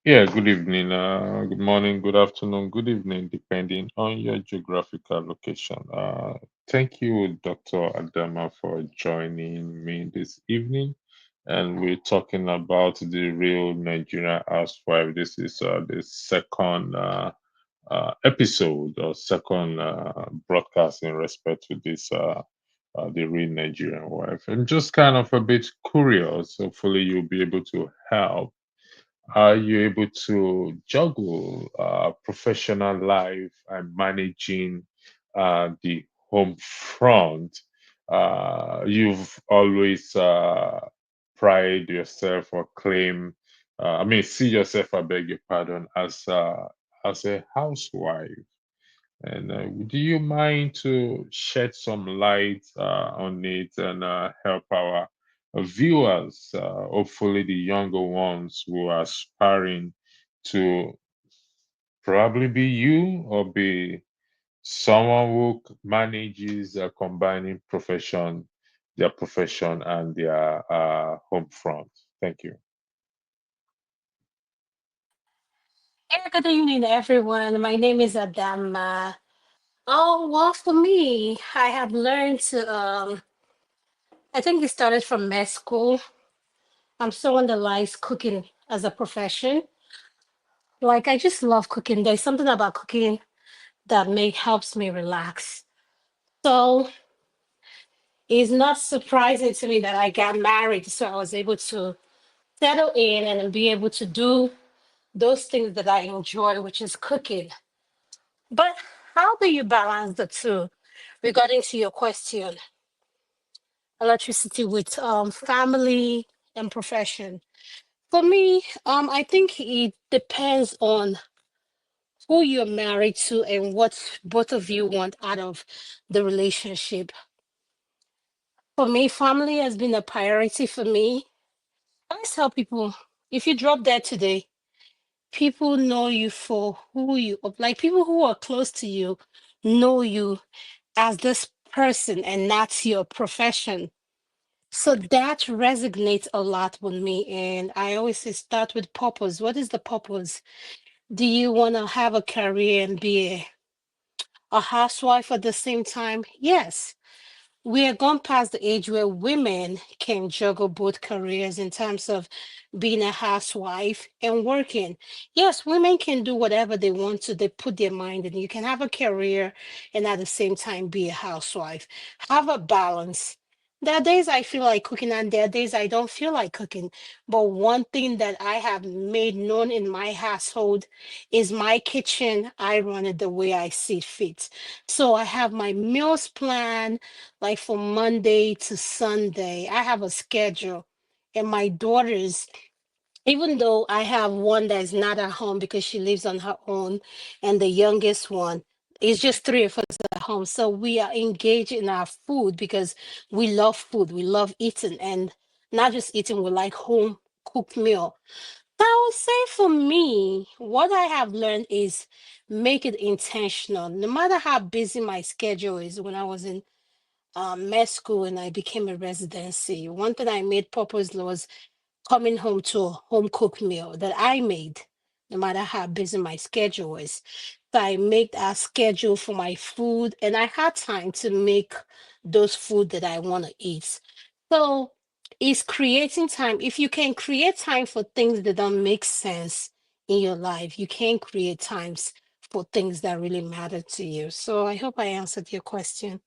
Yeah, good evening, good morning, good afternoon, good evening, depending on your geographical location. Thank you, Dr. Adama, for joining me this evening. And we're talking about the real Nigerian housewife. This is the second episode or second broadcast in respect to this the real Nigerian wife. I'm just kind of a bit curious. Hopefully, you'll be able to help. Are you able to juggle professional life and managing the home front? You've always pride yourself or claim, see yourself, I beg your pardon, as a housewife. And do you mind to shed some light on it and help our viewers, hopefully the younger ones who are aspiring to probably be you or be someone who manages combining their profession and their home front? Thank you. Yeah, good evening, everyone. My name is Adama. Oh, well, for me, I have learned I think it started from med school. I'm someone that likes cooking as a profession. Like, I just love cooking. There's something about cooking that helps me relax. So it's not surprising to me that I got married. So I was able to settle in and be able to do those things that I enjoy, which is cooking. But how do you balance the two? Regarding to your question, electricity with family and profession. For me, I think it depends on who you're married to and what both of you want out of the relationship. For me, family has been a priority for me. I always tell people, if you drop dead today, people know you for who you like. People who are close to you know you as this person and not your profession. So that resonates a lot with me. And I always say start with purpose. What is the purpose? Do you want to have a career and be a housewife at the same time? Yes. We are gone past the age where women can juggle both careers in terms of being a housewife and working. Yes, women can do whatever they want to. They put their mind in. You can have a career and at the same time be a housewife. Have a balance. There are days I feel like cooking and there are days I don't feel like cooking. But one thing that I have made known in my household is my kitchen. I run it the way I see fit. So I have my meals planned like from Monday to Sunday. I have a schedule. And my daughters, even though I have one that is not at home because she lives on her own, and the youngest one, it's just three of us at home. So we are engaged in our food because we love food. We love eating and not just eating, we like home cooked meal. So I would say for me, what I have learned is make it intentional. No matter how busy my schedule is, when I was in med school and I became a residency, one thing I made purposely was coming home to a home cooked meal that I made, no matter how busy my schedule was. So I make a schedule for my food and I had time to make those food that I want to eat. So it's creating time. If you can create time for things that don't make sense in your life, you can create times for things that really matter to you. So I hope I answered your question.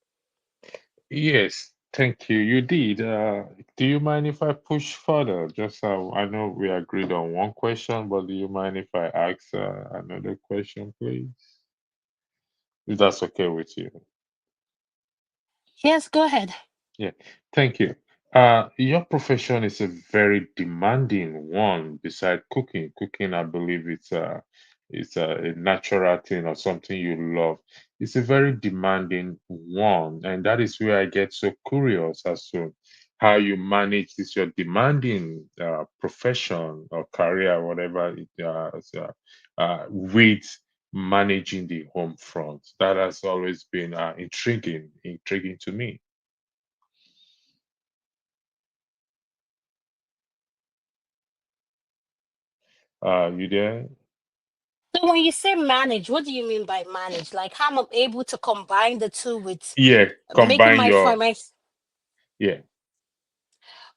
Yes, thank you. You did. Do you mind if I push further? Just I know we agreed on one question, but do you mind if I ask another question, please? If that's okay with you. Yes, go ahead. Yeah, thank you. Your profession is a very demanding one. Beside cooking, I believe it's a natural thing or something you love. It's a very demanding one, and that is where I get so curious as to how you manage this your demanding profession or career, whatever with managing the home front. That has always been intriguing to me. You there? So when you say manage, what do you mean by manage? Like how I'm able to combine the two with Yeah, making combine my your, finance. yeah.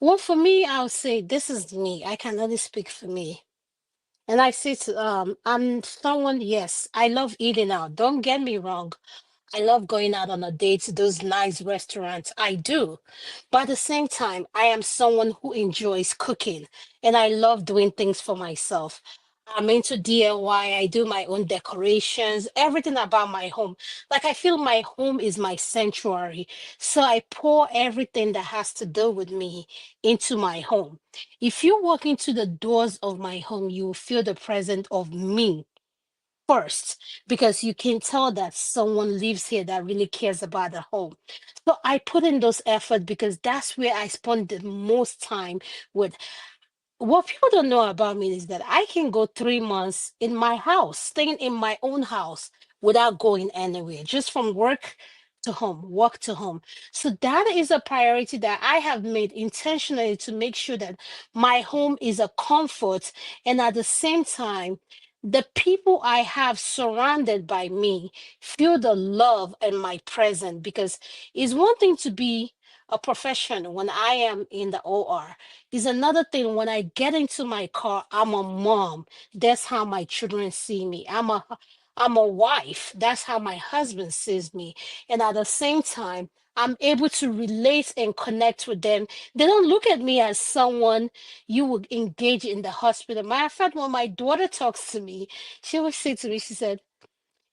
Well, for me, I'll say this is me. I can only speak for me. And I say to I'm someone, yes, I love eating out. Don't get me wrong. I love going out on a date to those nice restaurants. I do. But at the same time, I am someone who enjoys cooking and I love doing things for myself. I'm into DIY. I do my own decorations, everything about my home. Like I feel my home is my sanctuary. So I pour everything that has to do with me into my home. If you walk into the doors of my home, you will feel the presence of me first because you can tell that someone lives here that really cares about the home. So I put in those efforts because that's where I spend the most time with. What people don't know about me is that I can go 3 months in my house, staying in my own house without going anywhere, just from work to home. So that is a priority that I have made intentionally to make sure that my home is a comfort. And at the same time, the people I have surrounded by me feel the love and my presence because it's one thing to be a professional when I am in the OR is another thing when I get into my car, I'm a mom. That's how my children see me. I'm a wife. That's how my husband sees me. And at the same time, I'm able to relate and connect with them. They don't look at me as someone you would engage in the hospital. Matter of fact, when my daughter talks to me, she always say to me, she said,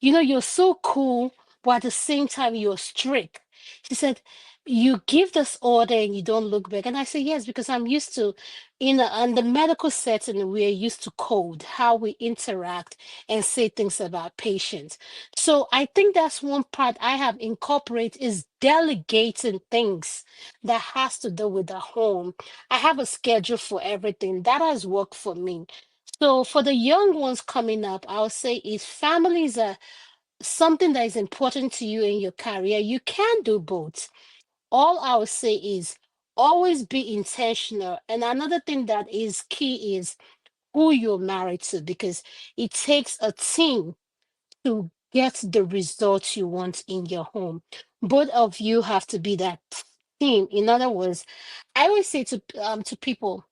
you're so cool, but at the same time, you're strict. She said, you give this order and you don't look back. And I said, yes, because I'm used to, in the medical setting, we're used to code, how we interact and say things about patients. So I think that's one part I have incorporated is delegating things that has to do with the home. I have a schedule for everything. That has worked for me. So for the young ones coming up, I'll say is families are something that is important to you in your career, you can do both. All I would say is always be intentional. And another thing that is key is who you're married to, because it takes a team to get the results you want in your home. Both of you have to be that team. In other words, I always say to people,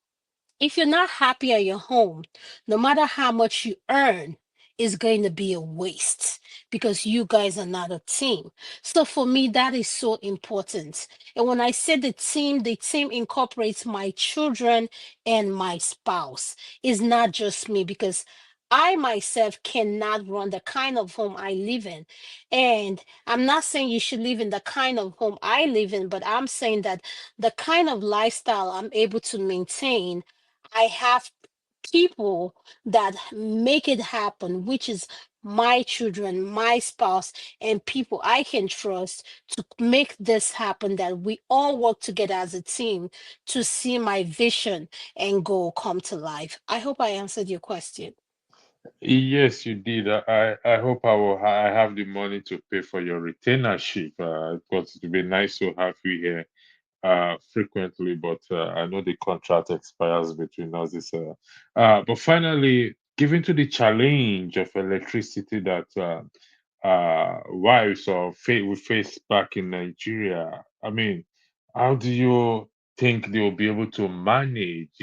if you're not happy at your home, no matter how much you earn, is going to be a waste because you guys are not a team. So for me, that is so important. And when I say the team incorporates my children and my spouse. It's not just me because I myself cannot run the kind of home I live in. And I'm not saying you should live in the kind of home I live in, but I'm saying that the kind of lifestyle I'm able to maintain I have people that make it happen, which is my children, my spouse, and people I can trust to make this happen, that we all work together as a team to see my vision and goal come to life. I hope I answered your question. Yes, you did. I hope I have the money to pay for your retainership, because it would be nice to have you here frequently, but I know the contract expires between us. But finally, given to the challenge of electricity that wives we face back in Nigeria, I mean, how do you think they will be able to manage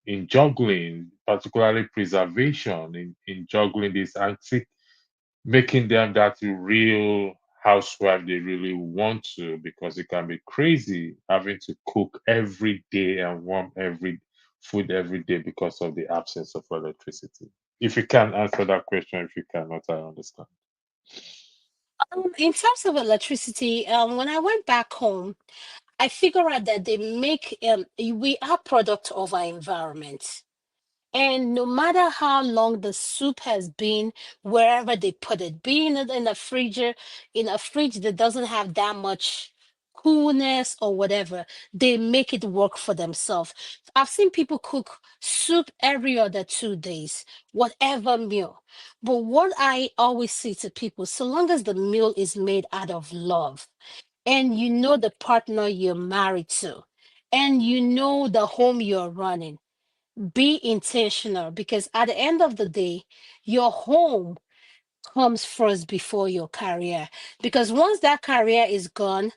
in juggling, particularly preservation in juggling this and making them that real housewife they really want to, because it can be crazy having to cook every day and warm every food every day because of the absence of electricity. If you can answer that question, if you cannot, I understand. In terms of electricity, when I went back home, I figured out that we are product of our environment. And no matter how long the soup has been, wherever they put it, being it in a fridge that doesn't have that much coolness or whatever, they make it work for themselves. I've seen people cook soup every other 2 days, whatever meal. But what I always say to people, so long as the meal is made out of love, and you know the partner you're married to, and you know the home you're running, be intentional, because at the end of the day, your home comes first before your career. Because once that career is gone,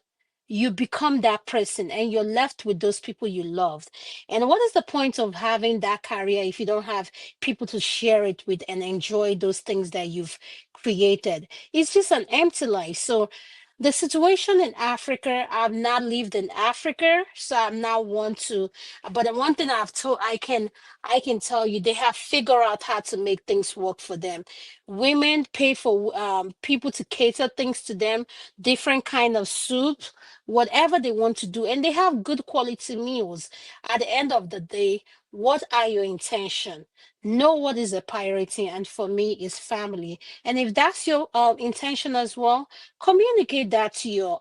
you become that person and you're left with those people you loved. And what is the point of having that career if you don't have people to share it with and enjoy those things that you've created? It's just an empty life. So the situation in Africa, I've not lived in Africa, so I'm not one to, but the one thing I can tell you, they have figured out how to make things work for them. Women pay for people to cater things to them, different kind of soup, whatever they want to do, and they have good quality meals. At the end of the day, what are your intention? Know what is a priority, and for me, is family. And if that's your intention as well, communicate that to your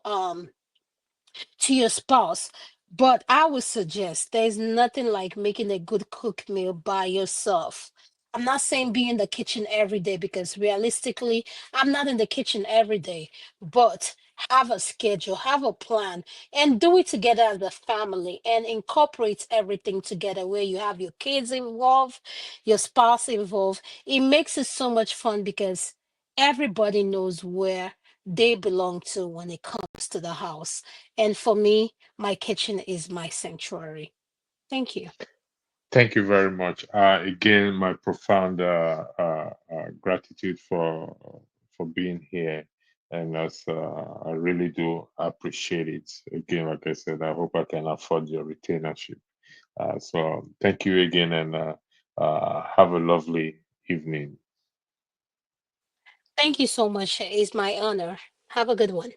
spouse. But I would suggest there's nothing like making a good cooked meal by yourself. I'm not saying be in the kitchen every day, because realistically, I'm not in the kitchen every day, but have a schedule, have a plan, and do it together as a family and incorporate everything together where you have your kids involved, your spouse involved. It makes it so much fun because everybody knows where they belong to when it comes to the house. And for me, my kitchen is my sanctuary. Thank you. Thank you very much. Again, my profound gratitude for being here, and as I really do appreciate it. Again, like I said, I hope I can afford your retainership. So thank you again, and have a lovely evening. Thank you so much. It's my honor. Have a good one.